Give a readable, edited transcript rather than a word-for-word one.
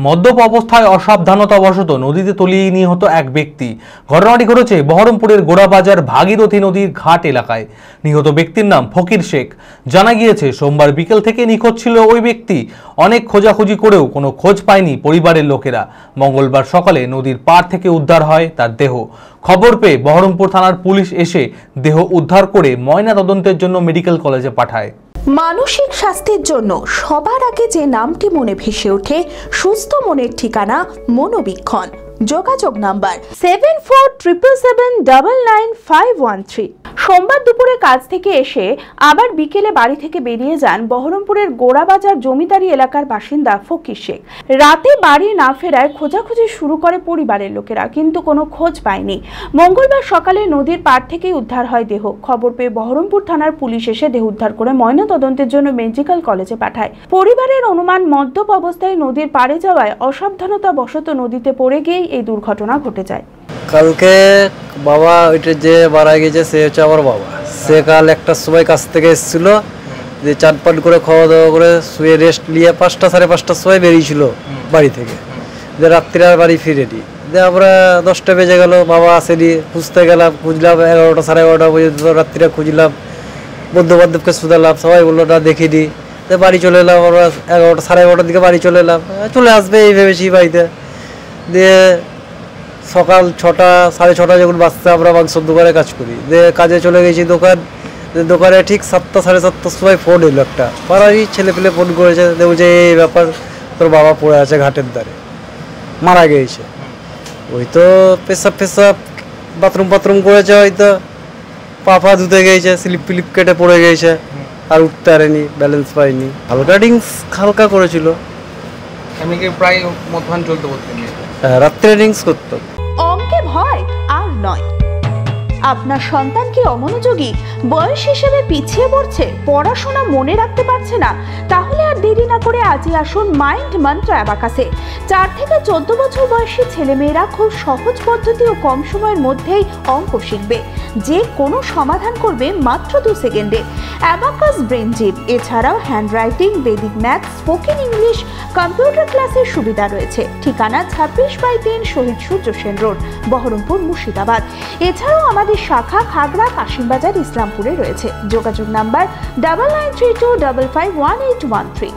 মদ্যপ অবস্থায় অসাবধানতাবশত নদীতে তলিয়ে নিহত এক ব্যক্তি। ঘটনাটি ঘটেছে বহরমপুরের গোড়াবাজার ভাগীরথী নদীর ঘাট এলাকায়। নিহত ব্যক্তির নাম ফকির শেখ। জানা গিয়েছে সোমবার বিকেল থেকে নিখোঁজ ছিল ওই ব্যক্তি। অনেক খোঁজাখুঁজি করেও কোনো খোঁজ পায়নি পরিবারের লোকেরা। মঙ্গলবার সকালে নদীর পাড় থেকে উদ্ধার হয় তার দেহ। খবর পেয়ে বহরমপুর থানার পুলিশ এসে দেহ উদ্ধার করে ময়না তদন্তের জন্য মেডিকেল কলেজে পাঠায়। মানসিক স্বাস্থ্যের জন্য সবার আগে যে নামটি মনে ভেসে ওঠে, সুস্থ মনের ঠিকানা মনোবীক্ষণ। যোগাযোগ নাম্বার 7477799513। সোমবার দুপুরে কাজ থেকে এসে আবার বিকেলে বাড়ি থেকে বেরিয়ে যান বহরমপুরের গোড়াবাজার জমিদারি এলাকার বাসিন্দা ফকির শেখ। রাতে বাড়ি না ফেরায় খোঁজাখুঁজি শুরু করে পরিবারের লোকেরা, কিন্তু কোনো খোঁজ পায়নি। মঙ্গলবার সকালে নদীর পাড় থেকেই উদ্ধার হয় দেহ। খবর পেয়ে বহরমপুর থানার পুলিশ এসে দেহ উদ্ধার করে ময়না তদন্তের জন্য মেডিকেল কলেজে পাঠায়। পরিবারের অনুমান, মদ্যপ অবস্থায় নদীর পাড়ে যাওয়ায় অসাবধানতা বশত নদীতে পড়ে গিয়ে এই দুর্ঘটনা ঘটে যায়। কালকে বাবা ওইটা যে মারা গেছে সে হচ্ছে আমার বাবা। সে কাল একটার সময় কাছ থেকে এসেছিল, যে চান পান করে খাওয়া দাওয়া করে শুয়ে রেস্ট নিয়ে 5টা সাড়ে 5টার সময় বেরিয়েছিল বাড়ি থেকে। যে রাত্রিরে আর বাড়ি ফিরেনি। যে আমরা 10টা বেজে গেল, বাবা আসেনি। খুঁজতে গেলাম, খুঁজলাম 11টা সাড়ে 11টা পর্যন্ত রাত্রিরে খুঁজলাম। বন্ধু বান্ধবকে শুধালাম, সবাই বললো না দেখিনি। যে বাড়ি চলে এলাম আমরা 11টা সাড়ে 11টার দিকে বাড়ি চলে এলাম। চলে আসবে এই ভেবেছি বাড়িতে। দিয়ে সকাল 6টা সাড়ে 6টা যখন বাজতে আমরা মাংসর দোকানে কাজ করি। যে কাজে চলে গেছি দোকানে ঠিক 7টা সাড়ে 7টার সময় ফোন এলো। একটা পাড়ারই ছেলে পেলে ফোন করেছে, বলছে এই ব্যাপার, তোর বাবা পড়ে আছে ঘাটের ধারে, মারা গিয়েছে। ওই তো পেশাব বাথরুম করেছে, হয়তো পা ধুতে গিয়েছে, স্লিপ ফিলিপ কেটে পড়ে গিয়েছে, আর উঠতে পারেনি, ব্যালেন্স পাইনি। হালকা ড্রিঙ্কস হালকা করেছিল। প্রায় মদ্যপান চলতে বলতেন? রাত্রে ড্রিঙ্কস করতো। অঙ্কে ভয় আর নয়। আপনার সন্তান কি অমনোযোগী, বয়স হিসেবে পিছিয়ে পড়ছে, পড়াশোনা মনে রাখতে পারছে না? তাহলে আর দেরি না করে আজই আসুন মাইন্ড মন্ত্র অ্যাবাকাসে। 4 থেকে 14 বছর বয়সী ছেলেমেয়েরা খুব সহজ পদ্ধতি ও কম সময়ের মধ্যেই অঙ্ক শিখবে, যে কোনো সমাধান করবে মাত্র 2 সেকেন্ডে। অ্যাবাকাস ব্রেন জিম, এছাড়াও handwriting, Vedic math, spoken English, computer ক্লাসের সুবিধা রয়েছে। ঠিকানা 26/3 শহীদ সূর্য সেন রোড, বহরমপুর, মুর্শিদাবাদ। এছাড়াও আমাদের শাখা খাগড়া, কাশিমবাজার, ইসলামপুরে রয়েছে। যোগাযোগ নাম্বার 9932551813।